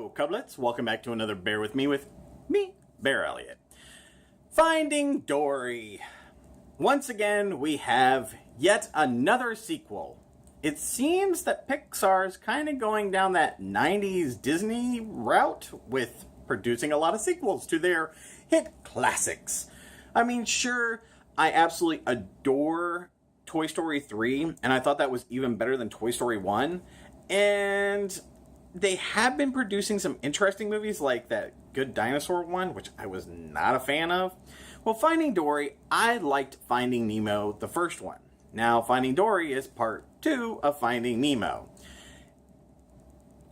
Hello, Cublets. Welcome back to another Bear With Me, BearElliott. Finding Dory. Once again, we have yet another sequel. It seems that Pixar's kind of going down that 90s Disney route with producing a lot of sequels to their hit classics. I mean, sure, I absolutely adore Toy Story 3, and I thought that was even better than Toy Story 1. And they have been producing some interesting movies like that Good Dinosaur one, which I was not a fan of. Well, Finding Dory, I liked Finding Nemo, the first one. Now, Finding Dory is part 2 of Finding Nemo.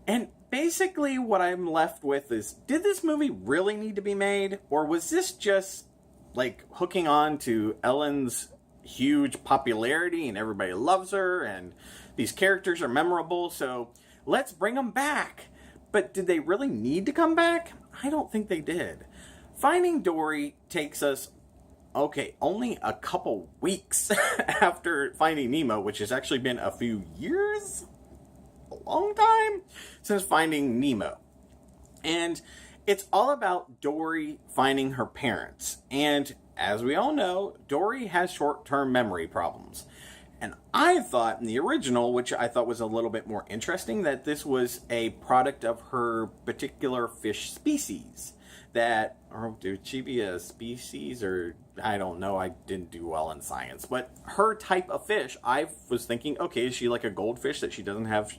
And basically what I'm left with is, did this movie really need to be made? Or was this just like hooking on to Ellen's huge popularity and everybody loves her and these characters are memorable, so let's bring them back. But did they really need to come back? I don't think they did. Finding Dory takes us, only a couple weeks after Finding Nemo, which has actually been a few years, a long time, since Finding Nemo. And it's all about Dory finding her parents. And as we all know, Dory has short-term memory problems. And I thought in the original, which I thought was a little bit more interesting, that this was a product of her particular fish species. That, or did she be a species, or I don't know, I didn't do well in science. But her type of fish, I was thinking, okay, is she like a goldfish that she doesn't have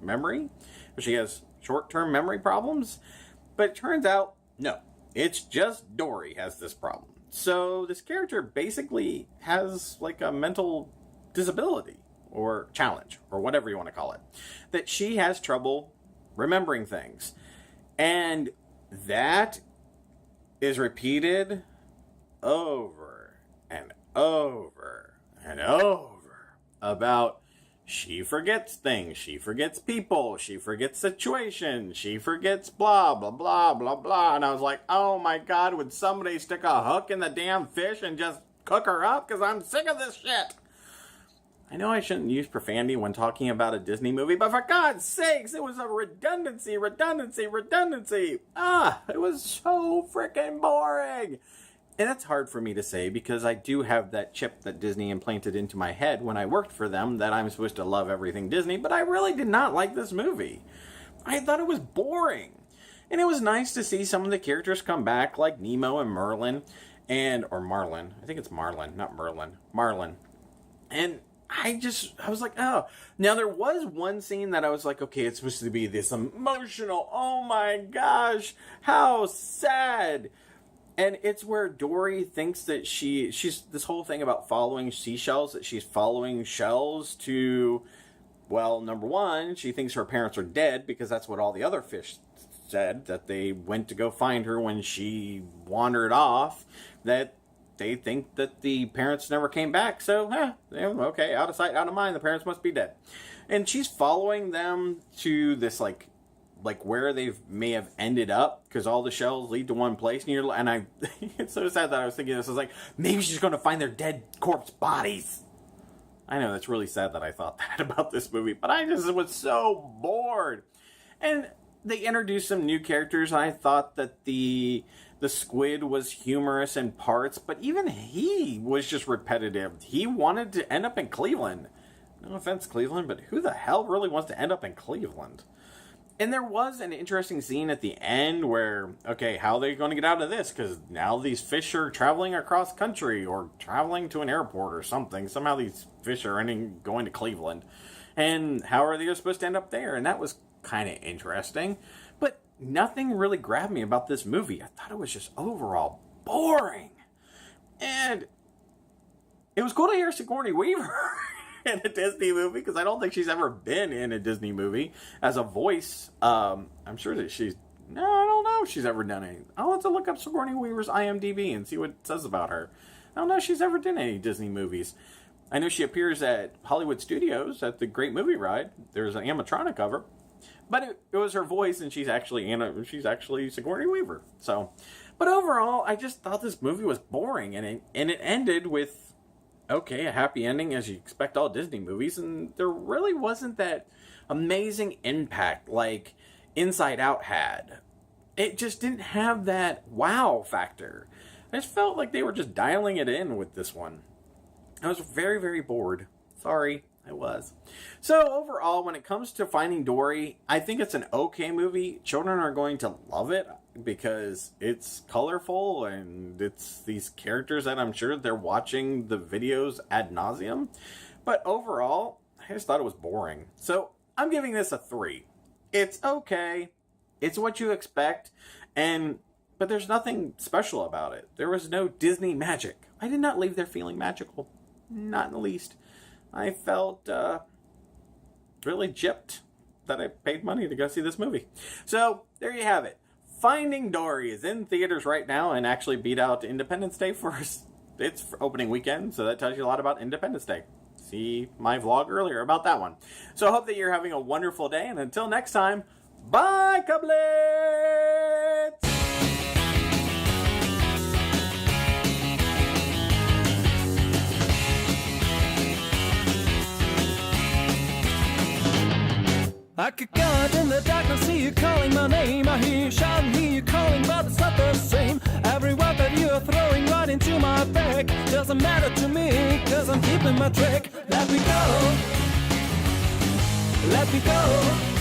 memory? Or she has short-term memory problems? But it turns out, no. It's just Dory has this problem. So this character basically has like a mental disability or challenge or whatever you want to call it, that she has trouble remembering things. And that is repeated over and over and over about she forgets things, she forgets people, she forgets situations, she forgets blah, blah, blah, blah, blah. And I was like, oh my God, would somebody stick a hook in the damn fish and just cook her up? Because I'm sick of this shit. I know I shouldn't use profanity when talking about a Disney movie, but for God's sakes, it was a redundancy. It was so freaking boring. And that's hard for me to say because I do have that chip that Disney implanted into my head when I worked for them that I'm supposed to love everything Disney, but I really did not like this movie. I thought it was boring. And it was nice to see some of the characters come back, like Nemo and Merlin, or Marlin. I think it's Marlin, not Merlin. Marlin. And I was like, oh. Now, there was one scene that I was like, okay, it's supposed to be this emotional, oh my gosh, how sad. And it's where Dory thinks that she's this whole thing about following seashells, that she's following shells to, well, number one, she thinks her parents are dead because that's what all the other fish said, that they went to go find her when she wandered off, that they think that the parents never came back. So, okay, out of sight, out of mind, the parents must be dead. And she's following them to this, like where they may have ended up, because all the shells lead to one place. And it's so sad that I was thinking this. I was like, maybe she's going to find their dead corpse bodies. I know, that's really sad that I thought that about this movie, but I just was so bored. And they introduced some new characters, and I thought that the squid was humorous in parts, but even he was just repetitive. He wanted to end up in Cleveland. No offense, Cleveland, but who the hell really wants to end up in Cleveland? And there was an interesting scene at the end where, okay, how are they going to get out of this? Because now these fish are traveling across country or traveling to an airport or something. Somehow these fish are going to Cleveland. And how are they supposed to end up there? And that was kind of interesting. But nothing really grabbed me about this movie. I thought it was just overall boring. And it was cool to hear Sigourney Weaver in a Disney movie, because I don't think she's ever been in a Disney movie as a voice. I'm sure that I don't know if she's ever done anything. I'll have to look up Sigourney Weaver's IMDb and see what it says about her. I don't know if she's ever done any Disney movies. I know she appears at Hollywood Studios at the Great Movie Ride. There's an animatronic of her. But it was her voice, and she's actually Sigourney Weaver. So, but overall, I just thought this movie was boring, and it ended with, okay, a happy ending as you expect all Disney movies, and there really wasn't that amazing impact. Like, Inside Out had. It just didn't have that wow factor. I just felt like they were just dialing it in with this one. I was very, very bored. Sorry, I was. So overall, when it comes to Finding Dory, I think it's an okay movie. Children are going to love it because it's colorful and it's these characters that I'm sure they're watching the videos ad nauseum. But overall, I just thought it was boring. So I'm giving this a 3. It's okay. It's what you expect. But there's nothing special about it. There was no Disney magic. I did not leave there feeling magical. Not in the least. I felt really gypped that I paid money to go see this movie. So, there you have it. Finding Dory is in theaters right now and actually beat out Independence Day for its opening weekend. So that tells you a lot about Independence Day. See my vlog earlier about that one. So I hope that you're having a wonderful day. And until next time, bye, Cublets! I could go out in the darkness, see you calling my name. I hear you shouting, hear you calling, but it's not the same. Every word that you are throwing right into my back doesn't matter to me, cause I'm keeping my track. Let me go, let me go.